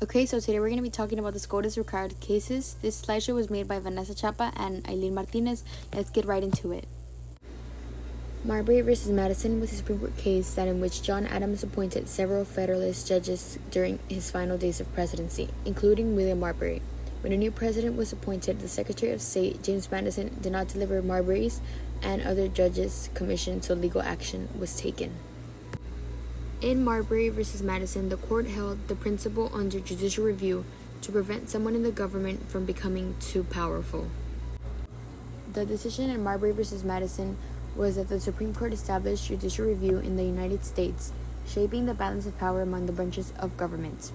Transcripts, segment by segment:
Okay, so today we're going to be talking about the SCOTUS required cases. This slideshow was made by Vanessa Chapa and Eileen Martinez. Let's get right into it. Marbury v. Madison was a Supreme Court case in which John Adams appointed several Federalist judges during his final days of presidency, including William Marbury. When a new president was appointed, the Secretary of State, James Madison, did not deliver Marbury's and other judges' commission, so legal action was taken. In Marbury v. Madison, the court held the principle under judicial review to prevent someone in the government from becoming too powerful. The decision in Marbury v. Madison was that the Supreme Court established judicial review in the United States, shaping the balance of power among the branches of government.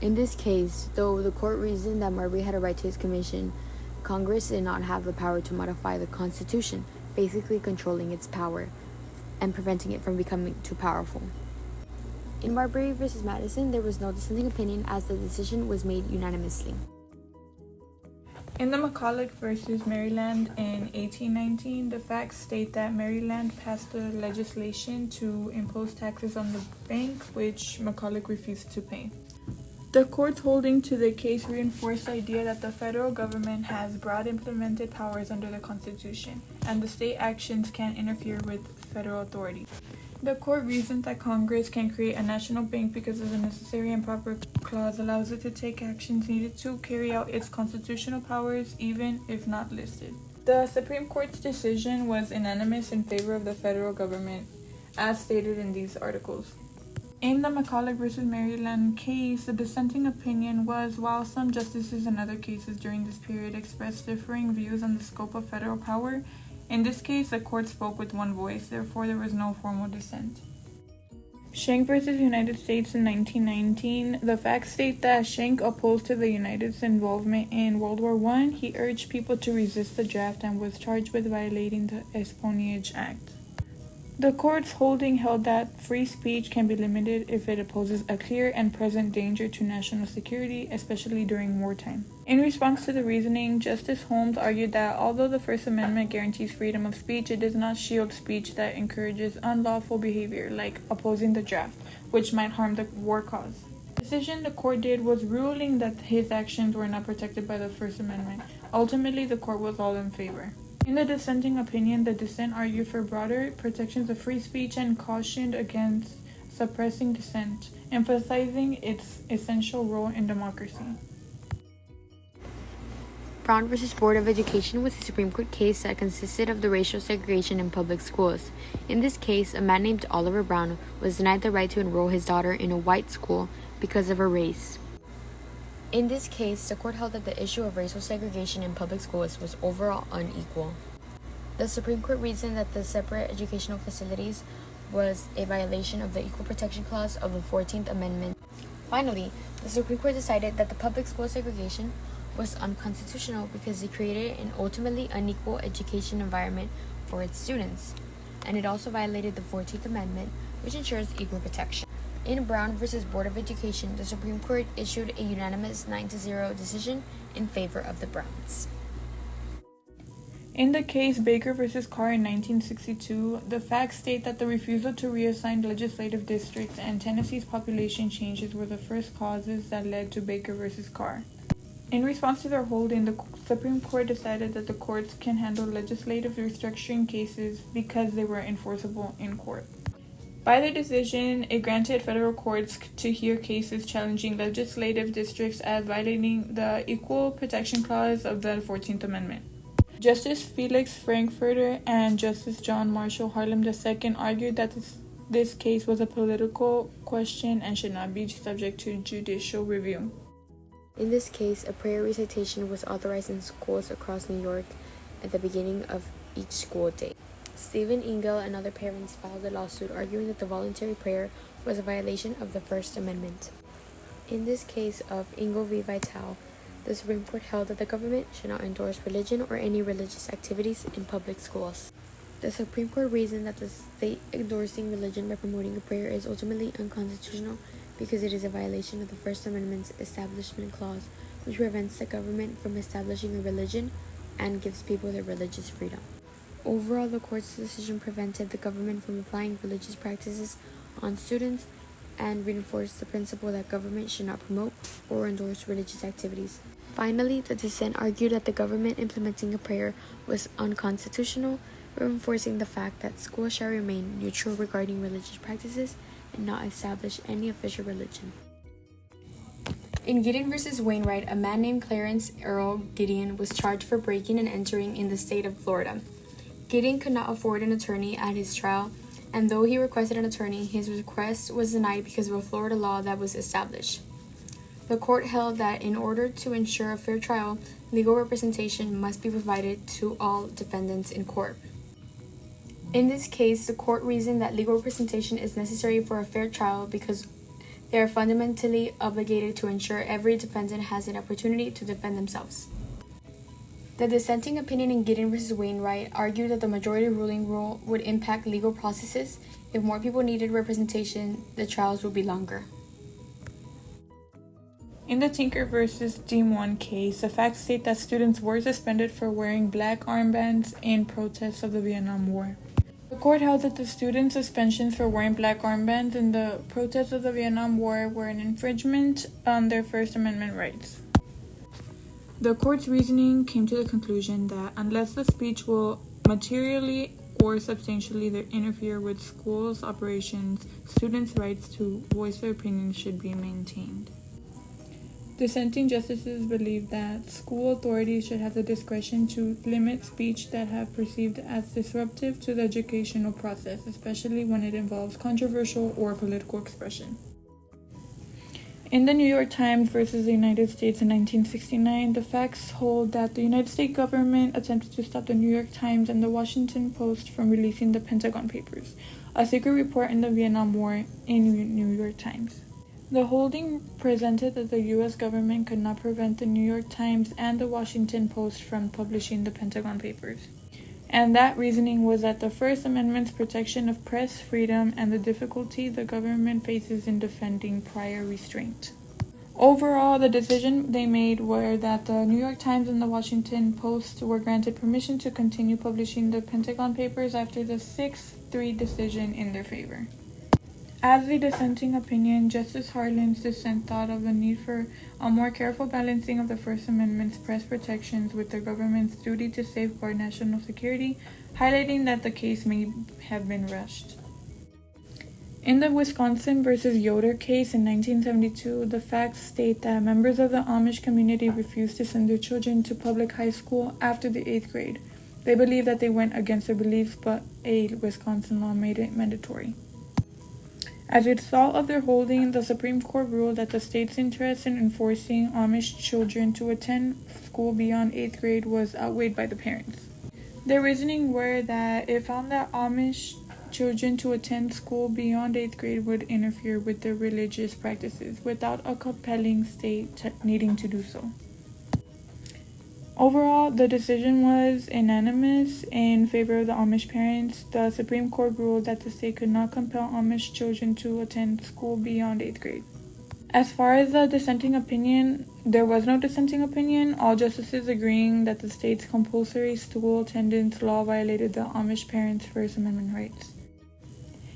In this case, though the court reasoned that Marbury had a right to his commission, Congress did not have the power to modify the Constitution, basically controlling its power and preventing it from becoming too powerful. In Marbury v. Madison, there was no dissenting opinion as the decision was made unanimously. In the McCulloch v. Maryland in 1819, the facts state that Maryland passed the legislation to impose taxes on the bank, which McCulloch refused to pay. The court's holding to the case reinforced the idea that the federal government has broad implemented powers under the Constitution, and the state actions can't interfere with federal authority. The court reasoned that Congress can create a national bank because of the necessary and proper clause allows it to take actions needed to carry out its constitutional powers, even if not listed. The Supreme Court's decision was unanimous in favor of the federal government, as stated in these articles. In the McCulloch v. Maryland case, the dissenting opinion was, while some justices in other cases during this period expressed differing views on the scope of federal power, in this case, the court spoke with one voice, therefore there was no formal dissent. Schenck v. United States in 1919, the facts state that Schenck opposed to the United States' involvement in World War I. He urged people to resist the draft and was charged with violating the Espionage Act. The court's holding held that free speech can be limited if it poses a clear and present danger to national security, especially during wartime. In response to the reasoning, Justice Holmes argued that although the First Amendment guarantees freedom of speech, it does not shield speech that encourages unlawful behavior, like opposing the draft, which might harm the war cause. The decision the court did was ruling that his actions were not protected by the First Amendment. Ultimately, the court was all in favor. In the dissenting opinion, the dissent argued for broader protections of free speech and cautioned against suppressing dissent, emphasizing its essential role in democracy. Brown v. Board of Education was a Supreme Court case that consisted of the racial segregation in public schools. In this case, a man named Oliver Brown was denied the right to enroll his daughter in a white school because of her race. In this case, the court held that the issue of racial segregation in public schools was overall unequal. The Supreme Court reasoned that the separate educational facilities was a violation of the Equal Protection Clause of the 14th Amendment. Finally, the Supreme Court decided that the public school segregation was unconstitutional because it created an ultimately unequal education environment for its students, and it also violated the 14th Amendment, which ensures equal protection. In Brown v. Board of Education, the Supreme Court issued a unanimous 9-0 decision in favor of the Browns. In the case Baker v. Carr in 1962, the facts state that the refusal to reassign legislative districts and Tennessee's population changes were the first causes that led to Baker v. Carr. In response to their holding, the Supreme Court decided that the courts can handle legislative restructuring cases because they were enforceable in court. By the decision, it granted federal courts to hear cases challenging legislative districts as violating the Equal Protection Clause of the 14th Amendment. Justice Felix Frankfurter and Justice John Marshall Harlem II argued that this case was a political question and should not be subject to judicial review. In this case, a prayer recitation was authorized in schools across New York at the beginning of each school day. Stephen Engel and other parents filed a lawsuit arguing that the voluntary prayer was a violation of the First Amendment. In this case of Engel v. Vitale, the Supreme Court held that the government should not endorse religion or any religious activities in public schools. The Supreme Court reasoned that the state endorsing religion by promoting a prayer is ultimately unconstitutional because it is a violation of the First Amendment's Establishment Clause, which prevents the government from establishing a religion and gives people their religious freedom. Overall, the court's decision prevented the government from applying religious practices on students and reinforced the principle that government should not promote or endorse religious activities. Finally, the dissent argued that the government implementing a prayer was unconstitutional, reinforcing the fact that schools shall remain neutral regarding religious practices and not establish any official religion. In Gideon v. Wainwright, a man named Clarence Earl Gideon was charged for breaking and entering in the state of Florida. Gideon could not afford an attorney at his trial, and though he requested an attorney, his request was denied because of a Florida law that was established. The court held that in order to ensure a fair trial, legal representation must be provided to all defendants in court. In this case, the court reasoned that legal representation is necessary for a fair trial because they are fundamentally obligated to ensure every defendant has an opportunity to defend themselves. The dissenting opinion in Gideon v. Wainwright argued that the majority ruling rule would impact legal processes. If more people needed representation, the trials would be longer. In the Tinker v. Dean 1 case, the facts state that students were suspended for wearing black armbands in protest of the Vietnam War. The court held that the students' suspensions for wearing black armbands in the protest of the Vietnam War were an infringement on their First Amendment rights. The court's reasoning came to the conclusion that unless the speech will materially or substantially interfere with schools' operations, students' rights to voice their opinions should be maintained. Dissenting justices believe that school authorities should have the discretion to limit speech that have perceived as disruptive to the educational process, especially when it involves controversial or political expression. In the New York Times versus the United States in 1969, the facts hold that the United States government attempted to stop the New York Times and the Washington Post from releasing the Pentagon Papers, a secret report in the Vietnam War in New York Times. The holding presented that the U.S. government could not prevent the New York Times and the Washington Post from publishing the Pentagon Papers. And that reasoning was that the First Amendment's protection of press freedom and the difficulty the government faces in defending prior restraint. Overall, the decision they made were that the New York Times and the Washington Post were granted permission to continue publishing the Pentagon Papers after the 6-3 decision in their favor. As a dissenting opinion, Justice Harlan's dissent thought of the need for a more careful balancing of the First Amendment's press protections with the government's duty to safeguard national security, highlighting that the case may have been rushed. In the Wisconsin versus Yoder case in 1972, the facts state that members of the Amish community refused to send their children to public high school after the 8th grade. They believed that they went against their beliefs, but a Wisconsin law made it mandatory. As a result of their holding, the Supreme Court ruled that the state's interest in enforcing Amish children to attend school beyond 8th grade was outweighed by the parents. Their reasoning were that it found that Amish children to attend school beyond 8th grade would interfere with their religious practices without a compelling state needing to do so. Overall, the decision was unanimous in favor of the Amish parents. The Supreme Court ruled that the state could not compel Amish children to attend school beyond 8th grade. As far as the dissenting opinion, there was no dissenting opinion, all justices agreeing that the state's compulsory school attendance law violated the Amish parents' First Amendment rights.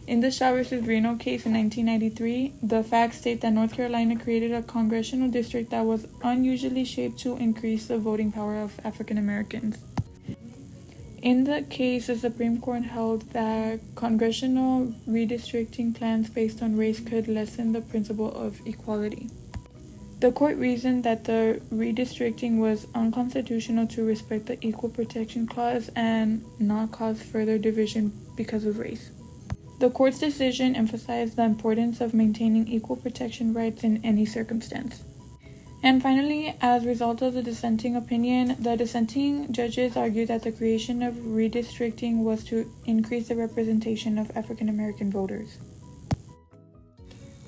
In the Shaw v. Reno case in 1993, the facts state that North Carolina created a congressional district that was unusually shaped to increase the voting power of African Americans. In the case, the Supreme Court held that congressional redistricting plans based on race could lessen the principle of equality. The court reasoned that the redistricting was unconstitutional to respect the Equal Protection Clause and not cause further division because of race. The court's decision emphasized the importance of maintaining equal protection rights in any circumstance. And finally, as a result of the dissenting opinion, the dissenting judges argued that the creation of redistricting was to increase the representation of African American voters.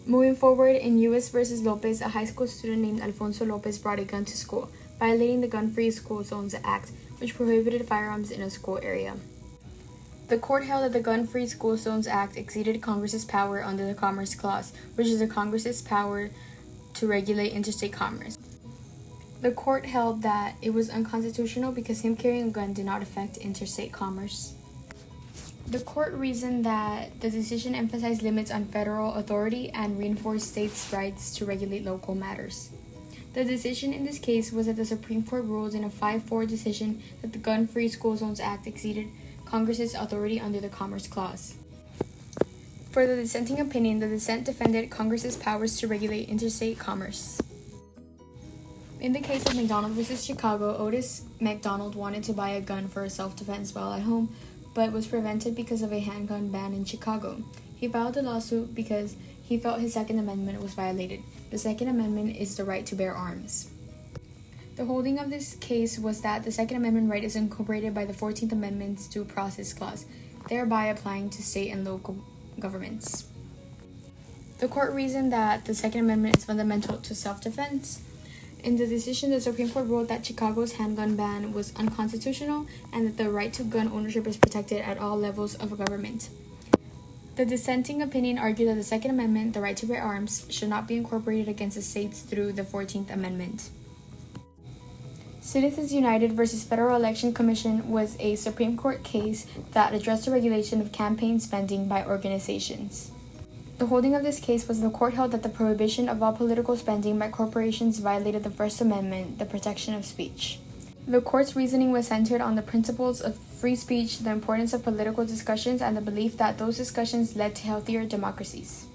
Moving forward, in U.S. v. Lopez, a high school student named Alfonso Lopez brought a gun to school, violating the Gun-Free School Zones Act, which prohibited firearms in a school area. The court held that the Gun-Free School Zones Act exceeded Congress's power under the Commerce Clause, which is the Congress's power to regulate interstate commerce. The court held that it was unconstitutional because him carrying a gun did not affect interstate commerce. The court reasoned that the decision emphasized limits on federal authority and reinforced states' rights to regulate local matters. The decision in this case was that the Supreme Court ruled in a 5-4 decision that the Gun-Free School Zones Act exceeded Congress's authority under the Commerce Clause. For the dissenting opinion, the dissent defended Congress's powers to regulate interstate commerce. In the case of McDonald v. Chicago, Otis McDonald wanted to buy a gun for self-defense while at home, but was prevented because of a handgun ban in Chicago. He filed a lawsuit because he felt his Second Amendment was violated. The Second Amendment is the right to bear arms. The holding of this case was that the Second Amendment right is incorporated by the 14th Amendment's Due Process Clause, thereby applying to state and local governments. The court reasoned that the Second Amendment is fundamental to self-defense. In the decision, the Supreme Court ruled that Chicago's handgun ban was unconstitutional and that the right to gun ownership is protected at all levels of government. The dissenting opinion argued that the Second Amendment, the right to bear arms, should not be incorporated against the states through the 14th Amendment. Citizens United v. Federal Election Commission was a Supreme Court case that addressed the regulation of campaign spending by organizations. The holding of this case was the court held that the prohibition of all political spending by corporations violated the First Amendment, the protection of speech. The court's reasoning was centered on the principles of free speech, the importance of political discussions, and the belief that those discussions led to healthier democracies.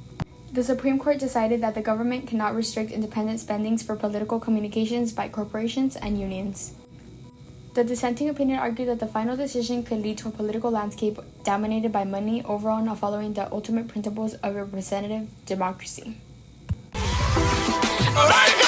The Supreme Court decided that the government cannot restrict independent spendings for political communications by corporations and unions. The dissenting opinion argued that the final decision could lead to a political landscape dominated by money overall not following the ultimate principles of representative democracy. All right.